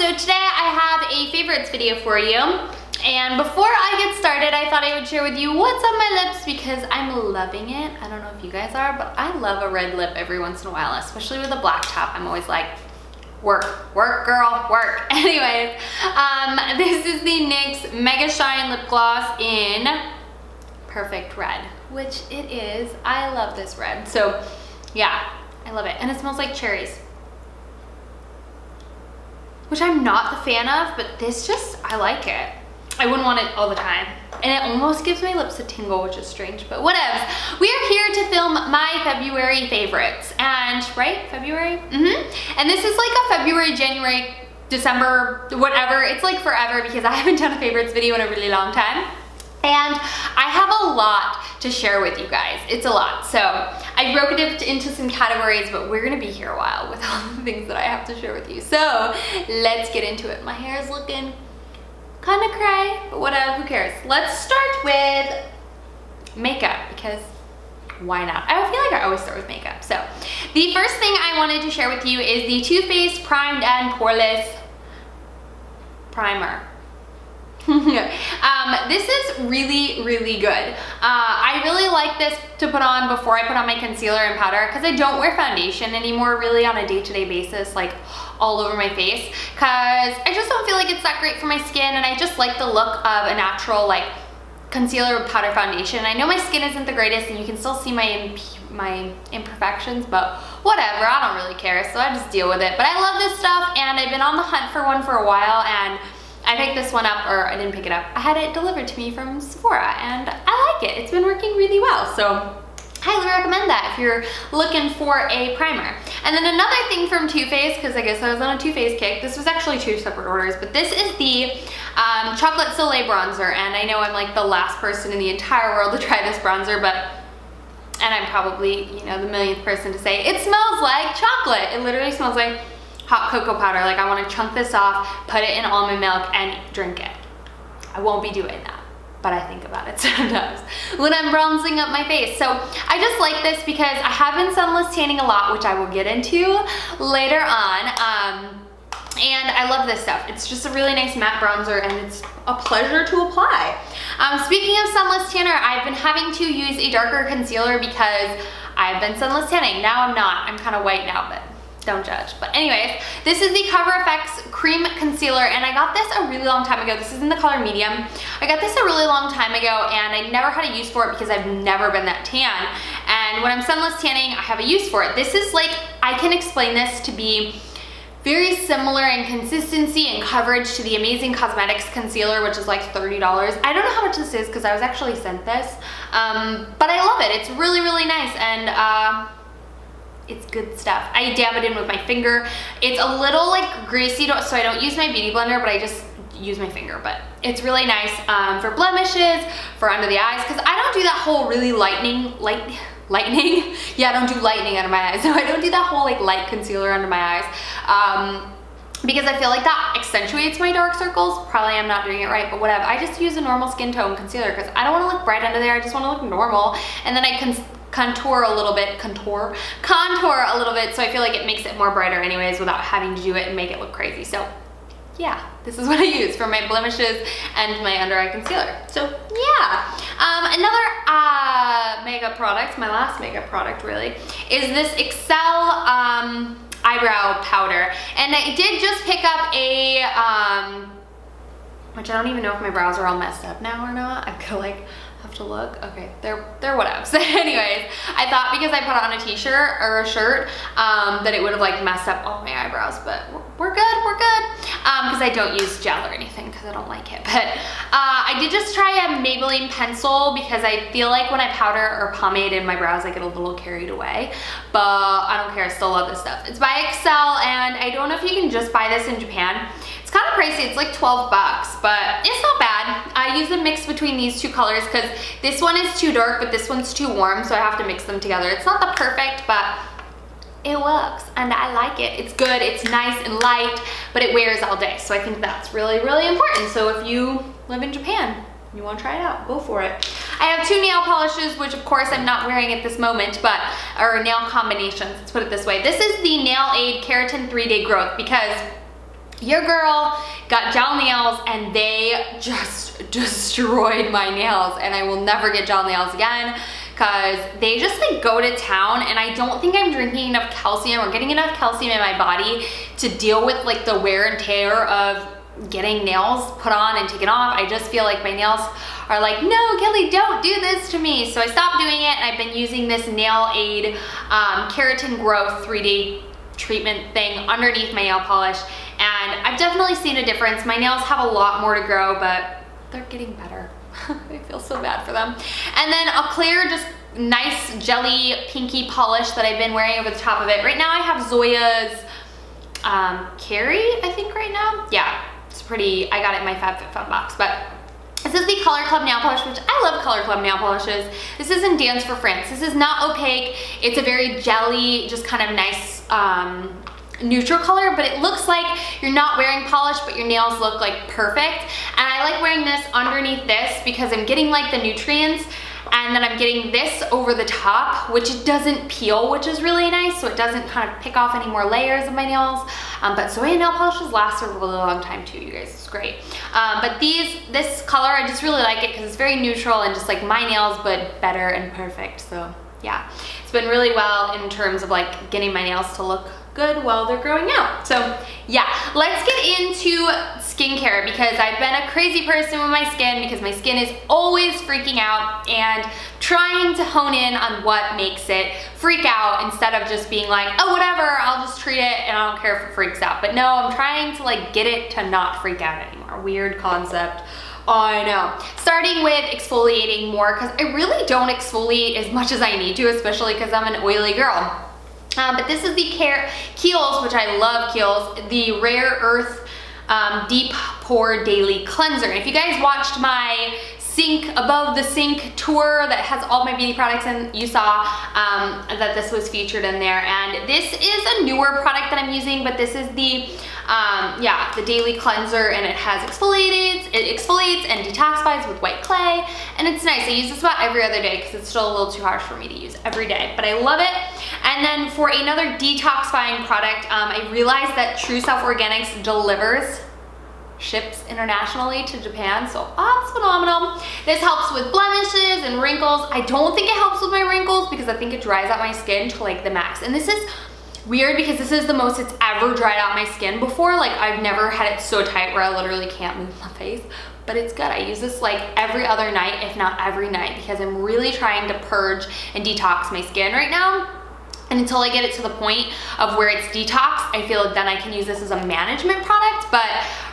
so today I have a favorites video for you. And before I get started, I thought I would share with you what's on my lips because I'm loving it. I don't know if you guys are, but I love a red lip every once in a while, especially with a black top. I'm always like, work, work, girl, work. Anyways, this is the NYX Mega Shine Lip Gloss in Perfect Red, which it is. I love this red. So yeah, I love it. And it smells like cherries, which I'm not the fan of, but this just, I like it. I wouldn't want it all the time. And it almost gives my lips a tingle, which is strange, but whatevs. We are here to film my February favorites. And, right, February? And this is like a February, January, December, whatever. It's like forever because I haven't done a favorites video in a really long time. And I have a lot to share with you guys. It's a lot. So I broke it into some categories, but we're gonna be here a while with all the things that I have to share with you. So let's get into it. My hair is looking kind of cray, but whatever, who cares? Let's start with makeup because why not? I feel like I always start with makeup. So the first thing I wanted to share with you is the Too Faced Primed and Poreless Primer. This is really, really good. I really like this to put on before I put on my concealer and powder because I don't wear foundation anymore really on a day-to-day basis, like all over my face, because I just don't feel like it's that great for my skin, and I just like the look of a natural like concealer with powder foundation. I know my skin isn't the greatest and you can still see my imperfections, but whatever, I don't really care, so I just deal with it. But I love this stuff and I've been on the hunt for one for a while, and I picked this one up, or I didn't pick it up. I had it delivered to me from Sephora and I like it. It's been working really well. So highly recommend that if you're looking for a primer. And then another thing from Too Faced, because I guess I was on a Too Faced kick. This was actually two separate orders, but this is the Chocolate Soleil bronzer. And I know I'm like the last person in the entire world to try this bronzer, and I'm probably, you know, the millionth person to say, it smells like chocolate. It literally smells like hot cocoa powder. Like I want to chunk this off, put it in almond milk and drink it. I won't be doing that, but I think about it sometimes when I'm bronzing up my face. So I just like this because I have been sunless tanning a lot, which I will get into later on. And I love this stuff. It's just a really nice matte bronzer and it's a pleasure to apply. Speaking of sunless tanner, I've been having to use a darker concealer because I've been sunless tanning. Now I'm not. I'm kind of white now, but don't judge. But anyways, this is the Cover FX Cream Concealer, and I got this a really long time ago. This is in the color medium. I got this a really long time ago, and I never had a use for it because I've never been that tan. And when I'm sunless tanning, I have a use for it. This is like, I can explain this to be very similar in consistency and coverage to the Amazing Cosmetics concealer, which is like $30. I don't know how much this is because I was actually sent this, but I love it. It's really, really nice, and it's good stuff. I dab it in with my finger. It's a little like greasy, so I don't use my beauty blender, but I just use my finger. But it's really nice for blemishes, for under the eyes, because I don't do that whole really lightening. Yeah, I don't do lightening under my eyes. So I don't do that whole like light concealer under my eyes. Because I feel like that accentuates my dark circles. Probably I'm not doing it right, but whatever. I just use a normal skin tone concealer because I don't want to look bright under there. I just want to look normal. And then I can contour a little bit, so I feel like it makes it more brighter anyways without having to do it and make it look crazy. So yeah, this is what I use for my blemishes and my under eye concealer. So yeah, another makeup product, my last makeup product really, is this Excel Eyebrow Powder. And I did just pick up a, which I don't even know if my brows are all messed up now or not. I'm gonna like have to look. Okay, they're whatevs. Anyways, I thought because I put on a t-shirt or a shirt that it would have like messed up all my eyebrows, but we're good, because I don't use gel or anything because I don't like it. But I did just try a Maybelline pencil because I feel like when I powder or pomade in my brows, I get a little carried away, but I don't care. I still love this stuff. It's by Excel, and I don't know if you can just buy this in Japan. It's kind of pricey. It's like 12 bucks, but it's not bad. I use a mix between these two colors because this one is too dark, but this one's too warm, so I have to mix them together. It's not the perfect, but it works, and I like it. It's good, it's nice and light, but it wears all day, so I think that's really, really important. So if you live in Japan, you want to try it out, go for it. I have two nail polishes, which of course I'm not wearing at this moment, or nail combinations, let's put it this way. This is the Nail Aid Keratin 3-Day Growth because your girl got gel nails and they just destroyed my nails, and I will never get gel nails again because they just like go to town, and I don't think I'm drinking enough calcium or getting enough calcium in my body to deal with like the wear and tear of getting nails put on and taken off. I just feel like my nails are like, no, Kelly, don't do this to me. So I stopped doing it, and I've been using this Nail Aid Keratin Growth 3-day treatment thing underneath my nail polish, and I've definitely seen a difference. My nails have a lot more to grow, but they're getting better. I feel so bad for them. And then a clear, just nice jelly pinky polish that I've been wearing over the top of it. Right now I have Zoya's Carey, I think right now. Yeah, it's pretty, I got it in my FabFitFun box, but this is the Color Club nail polish, which I love Color Club nail polishes. This is in Dance for France. This is not opaque. It's a very jelly, just kind of nice neutral color, but it looks like you're not wearing polish, but your nails look like perfect. And I like wearing this underneath this because I'm getting like the nutrients, and then I'm getting this over the top, which doesn't peel, which is really nice, so it doesn't kind of pick off any more layers of my nails. But Zoya nail polishes last a really long time too, you guys. It's great. But this color, I just really like it because it's very neutral and just like my nails, but better and perfect. So yeah, it's been really well in terms of like getting my nails to look good while they're growing out. So yeah, let's get into skincare, because I've been a crazy person with my skin because my skin is always freaking out, and trying to hone in on what makes it freak out instead of just being like, oh, whatever, I'll just treat it and I don't care if it freaks out. But no, I'm trying to like get it to not freak out anymore. Weird concept. I know. Starting with exfoliating more, because I really don't exfoliate as much as I need to, especially because I'm an oily girl. But this is the Kiehl's, which I love Kiehl's, the Rare Earth Deep Pore Daily Cleanser. And if you guys watched my sink above the sink tour that has all my beauty products in, you saw that this was featured in there. And this is a newer product that I'm using, but this is the the daily cleanser, and it has exfoliates and detoxifies with white clay, and it's nice. I use this about every other day because it's still a little too harsh for me to use every day, but I love it. And then for another detoxifying product, I realized that True Self Organics ships internationally to Japan, so that's phenomenal. This helps with blemishes and wrinkles. I don't think it helps with my wrinkles because I think it dries out my skin to like the max. And this is weird because this is the most it's ever dried out my skin before. Like, I've never had it so tight where I literally can't move my face, but it's good. I use this like every other night, if not every night, because I'm really trying to purge and detox my skin right now. And until I get it to the point of where it's detox, I feel like then I can use this as a management product. But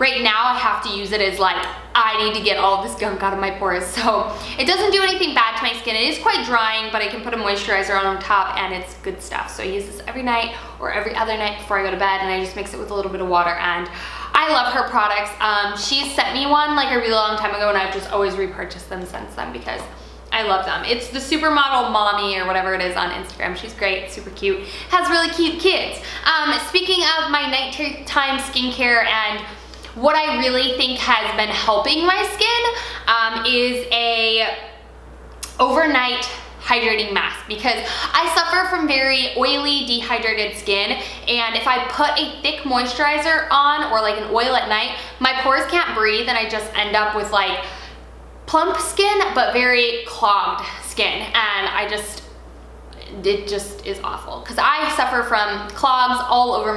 right now I have to use it as like, I need to get all of this gunk out of my pores. So it doesn't do anything bad to my skin. It is quite drying, but I can put a moisturizer on top and it's good stuff. So I use this every night or every other night before I go to bed, and I just mix it with a little bit of water, and I love her products. She sent me one like a really long time ago, and I've just always repurchased them since then because I love them. It's the Supermodel Mommy or whatever it is on Instagram. She's great, super cute, has really cute kids. Speaking of my nighttime skincare, and what I really think has been helping my skin is a overnight hydrating mask, because I suffer from very oily, dehydrated skin, and if I put a thick moisturizer on or like an oil at night, my pores can't breathe and I just end up with like plump skin but very clogged skin, and it just is awful because I suffer from clogs all over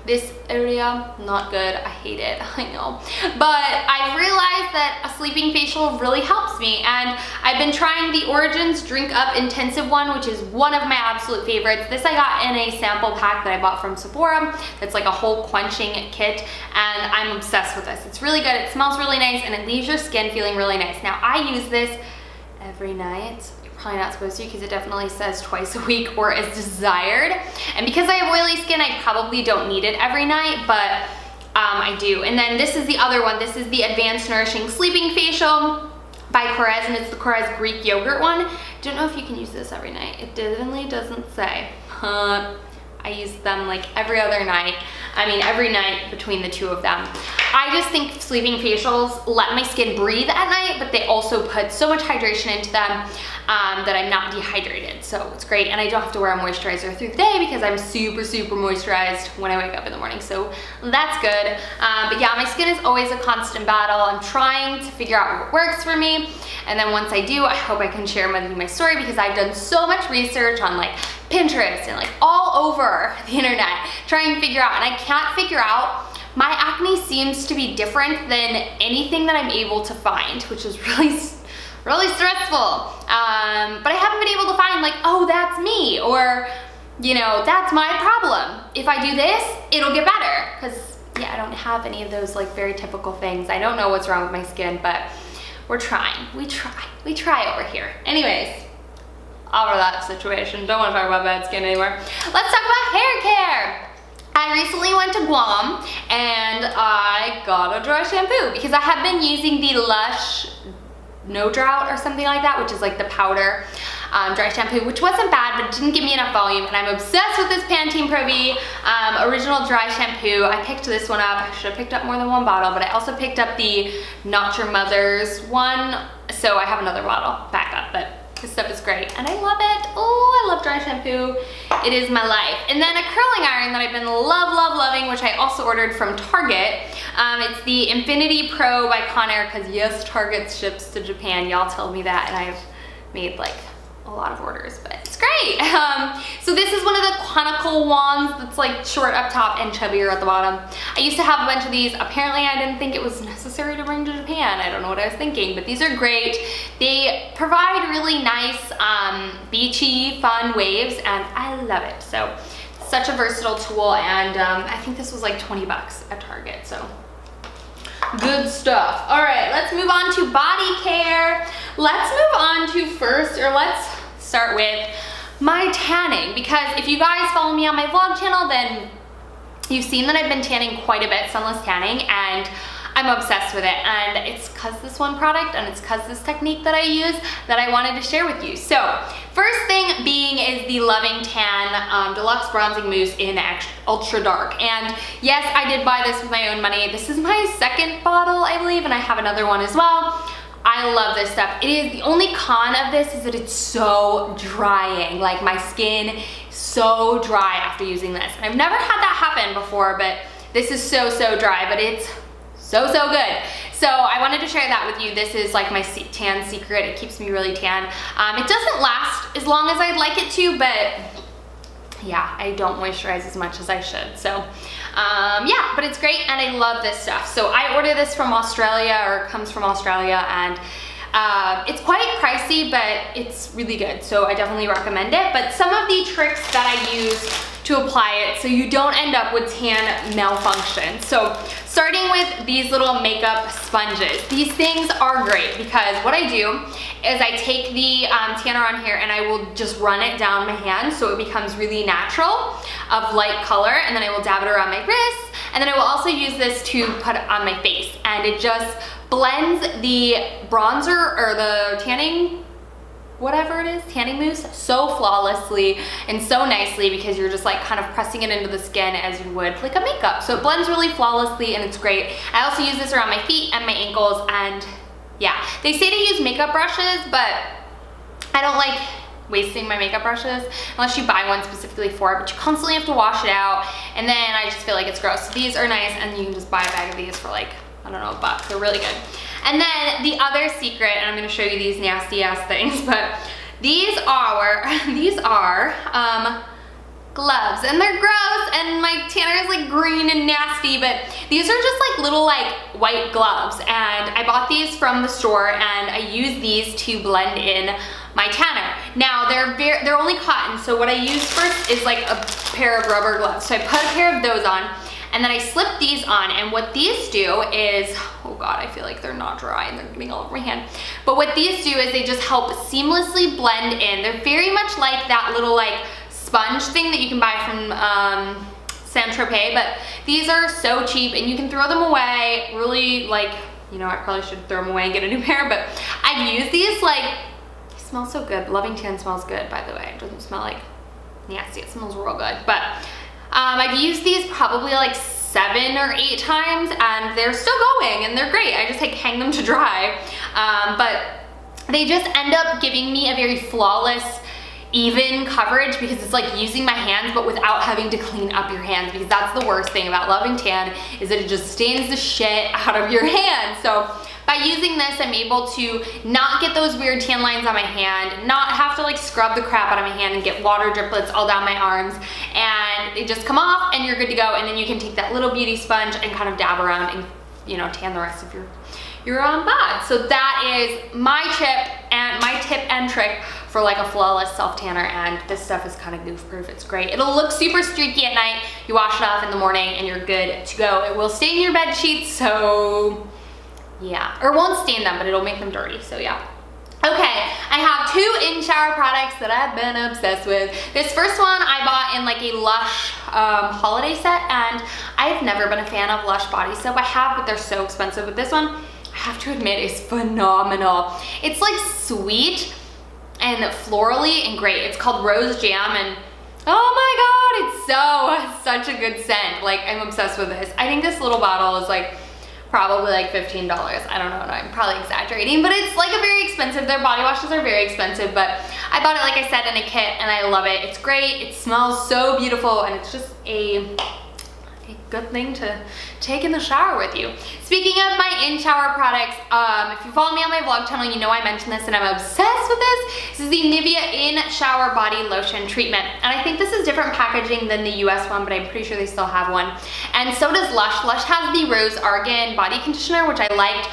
this area. Not good. I hate it. I know. But I realized that a sleeping facial really helps me, and I've been trying the Origins Drink Up Intensive one, which is one of my absolute favorites. This I got in a sample pack that I bought from Sephora. It's like a whole quenching kit, and I'm obsessed with this. It's really good. It smells really nice, and it leaves your skin feeling really nice. Now, I use this every night. Probably not supposed to because it definitely says twice a week or as desired, and because I have oily skin, I probably don't need it every night, but I do. And then this is the other one. This is the Advanced Nourishing Sleeping Facial by Poreless, and it's the Poreless Greek Yogurt one. Don't know if you can use this every night. It definitely doesn't say. I use them like every other night. I mean, every night between the two of them. I just think sleeping facials let my skin breathe at night, but they also put so much hydration into them that I'm not dehydrated. So it's great. And I don't have to wear a moisturizer through the day because I'm super, super moisturized when I wake up in the morning. So that's good. But yeah, my skin is always a constant battle. I'm trying to figure out what works for me. And then once I do, I hope I can share with you my story, because I've done so much research on like Pinterest and like all over the internet trying to figure out, and I can't figure out. My acne seems to be different than anything that I'm able to find, which is really stressful. But I haven't been able to find like, oh, that's me, or, you know, that's my problem. If I do this, it'll get better. Because yeah, I don't have any of those like very typical things. I don't know what's wrong with my skin, but we're trying. We try over here. Anyways, over that situation. Don't want to talk about bad skin anymore. Let's talk about hair care. I recently went to Guam and I got a dry shampoo because I have been using the Lush No Drought or something like that, which is like the powder dry shampoo, which wasn't bad, but it didn't give me enough volume. And I'm obsessed with this Pantene Pro V original dry shampoo. I picked this one up. I should have picked up more than one bottle, but I also picked up the Not Your Mother's one. So I have another bottle back up, but this stuff is great and I love it. Oh, I love dry shampoo. It is my life. And then a curling iron that I've been loving, which I also ordered from Target. It's the Infinity Pro by Conair, because yes, Target ships to Japan. Y'all told me that, and I've made like a lot of orders, but it's great. So this is one of the conical wands that's like short up top and chubbier at the bottom. I used to have a bunch of these. Apparently I didn't think it was necessary to bring to Japan. I don't know what I was thinking, but these are great. They provide really nice beachy fun waves, and I love it. So such a versatile tool, and I think this was like 20 bucks at Target, so good stuff. All right, let's move on to body care. Let's move on to let's start with my tanning, because if you guys follow me on my vlog channel, then you've seen that I've been tanning quite a bit, sunless tanning, and I'm obsessed with it. And it's because this one product and it's because this technique that I use that I wanted to share with you. So first thing being is the Loving Tan Deluxe Bronzing Mousse in Ultra Dark. And yes, I did buy this with my own money. This is my second bottle, I believe, and I have another one as well. I love this stuff. It is, the only con of this is that it's so drying. Like my skin is so dry after using this. And I've never had that happen before, but this is so dry, but it's so good. So I wanted to share that with you. This is like my tan secret. It keeps me really tan. It doesn't last as long as I'd like it to, but yeah, I don't moisturize as much as I should. So yeah, but it's great and I love this stuff. So I ordered this from Australia, or it comes from Australia, and it's quite pricey, but it's really good. So I definitely recommend it. But some of the tricks that I use to apply it so you don't end up with tan malfunction. So starting with these little makeup sponges. These things are great because what I do is I take the tanner on here and I will just run it down my hand so it becomes really natural of light color, and then I will dab it around my wrists, and then I will also use this to put on my face, and it just blends the bronzer or the tanning, whatever it is, tanning mousse, so flawlessly and so nicely, because you're just like kind of pressing it into the skin as you would like a makeup. So it blends really flawlessly and it's great. I also use this around my feet and my ankles, and yeah, they say to use makeup brushes, but I don't like wasting my makeup brushes unless you buy one specifically for it, but you constantly have to wash it out, and then I just feel like it's gross. So these are nice, and you can just buy a bag of these for like, I don't know, a buck. They're really good. And then the other secret, and I'm gonna show you these nasty ass things, but these are gloves, and they're gross, and my tanner is like green and nasty, but these are just like little like white gloves, and I bought these from the store, and I use these to blend in my tanner. Now they're only cotton, so what I use first is like a pair of rubber gloves. So I put a pair of those on, and then I slip these on, and what these do is, oh God, I feel like they're not dry and they're getting all over my hand. But what these do is they just help seamlessly blend in. They're very much like that little like sponge thing that you can buy from Saint-Tropez, but these are so cheap and you can throw them away. Really, like, you know, I probably should throw them away and get a new pair, but I use these, like, they smell so good. Loving Tan smells good, by the way. It doesn't smell like nasty, it smells real good. But I've used these probably like 7 or 8 times and they're still going and they're great. I just like hang them to dry. But they just end up giving me a very flawless, even coverage because it's like using my hands but without having to clean up your hands, because that's the worst thing about loving tan is that it just stains the shit out of your hands. So by using this, I'm able to not get those weird tan lines on my hand, not have to like scrub the crap out of my hand and get water driplets all down my arms, and they just come off and you're good to go. And then you can take that little beauty sponge and kind of dab around and, you know, tan the rest of your bod. So that is my tip and trick for like a flawless self tanner, and this stuff is kind of goof proof. It's great. It'll look super streaky at night. You wash it off in the morning and you're good to go. It will stain your bed sheets, so yeah, or won't stain them, but it'll make them dirty, so yeah. Okay, I have 2 in-shower products that I've been obsessed with. This first one I bought in like a Lush holiday set, and I've never been a fan of Lush body soap. I have, but they're so expensive. But this one, I have to admit, is phenomenal. It's like sweet and florally and great. It's called Rose Jam, and oh my god, it's such a good scent. Like, I'm obsessed with this. I think this little bottle is like probably like $15. I don't know, I'm probably exaggerating, but it's like a very expensive, their body washes are very expensive, but I bought it, like I said, in a kit, and I love it. It's great, it smells so beautiful, and it's just a good thing to take in the shower with you. Speaking of my in-shower products, if you follow me on my vlog channel, you know I mentioned this and I'm obsessed with this. This is the Nivea in-shower body lotion treatment. And I think this is different packaging than the US one, but I'm pretty sure they still have one. And so does Lush. Lush has the Rose Argan body conditioner, which I liked.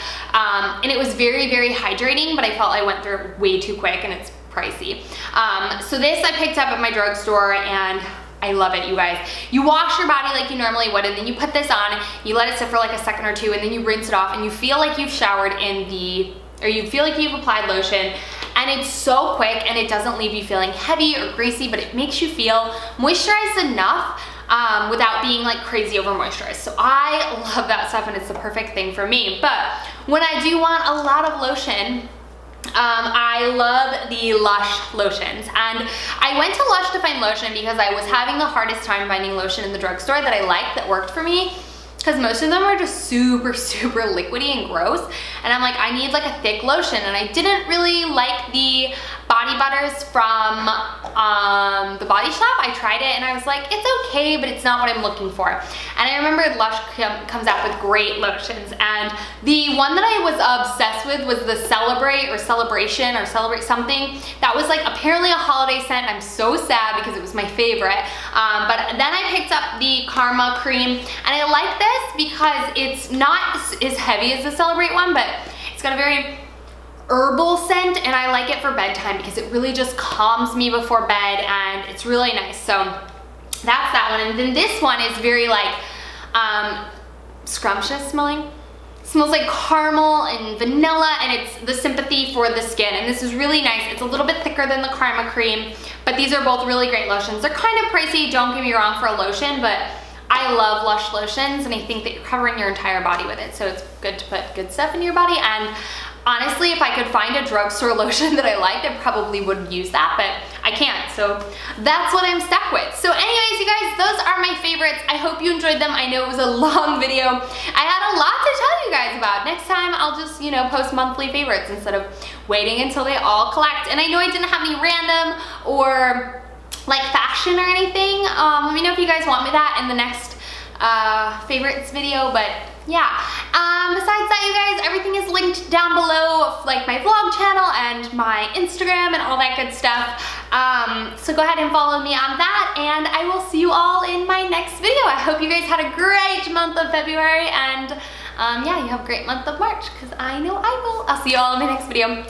And it was very, very hydrating, but I felt I went through it way too quick and it's pricey. So this I picked up at my drugstore, and I love it, you guys. You wash your body like you normally would, and then you put this on, you let it sit for like a second or two, and then you rinse it off, and you feel like you've showered or you feel like you've applied lotion, and it's so quick, and it doesn't leave you feeling heavy or greasy, but it makes you feel moisturized enough without being like crazy over moisturized. So I love that stuff, and it's the perfect thing for me. But when I do want a lot of lotion, I love the Lush Lotions, and I went to Lush to find lotion because I was having the hardest time finding lotion in the drugstore that I liked, that worked for me, because most of them are just super, super liquidy and gross, and I'm like, I need like a thick lotion. And I didn't really like the body butters from the Body Shop. I tried it and I was like, it's okay, but it's not what I'm looking for. And I remember Lush comes out with great lotions, and the one that I was obsessed with was the Celebrate or Celebration or Celebrate something. That was like apparently a holiday scent. I'm so sad because it was my favorite. But then I picked up the Karma Cream, and I like this because it's not as heavy as the Celebrate one, but it's got a very herbal scent, and I like it for bedtime because it really just calms me before bed, and it's really nice. So that's that one. And then this one is very like scrumptious smelling. It smells like caramel and vanilla, and it's the Sympathy for the skin, and this is really nice. It's a little bit thicker than the Karma Cream, but these are both really great lotions. They're kind of pricey, don't get me wrong, for a lotion, but I love Lush Lotions, and I think that you're covering your entire body with it, so it's good to put good stuff in your body. And honestly, if I could find a drugstore lotion that I liked, I probably would use that, but I can't, so that's what I'm stuck with. So anyways, you guys, those are my favorites. I hope you enjoyed them. I know it was a long video. I had a lot to tell you guys about. Next time, I'll just, you know, post monthly favorites instead of waiting until they all collect. And I know I didn't have any random or like fashion or anything. Let me know if you guys want me that in the next favorites video, but yeah. Besides that, you guys, everything is linked down below, like my vlog channel and my Instagram and all that good stuff. So go ahead and follow me on that, and I will see you all in my next video. I hope you guys had a great month of February, and yeah, you have a great month of March, because I know I will. I'll see you all in my next video.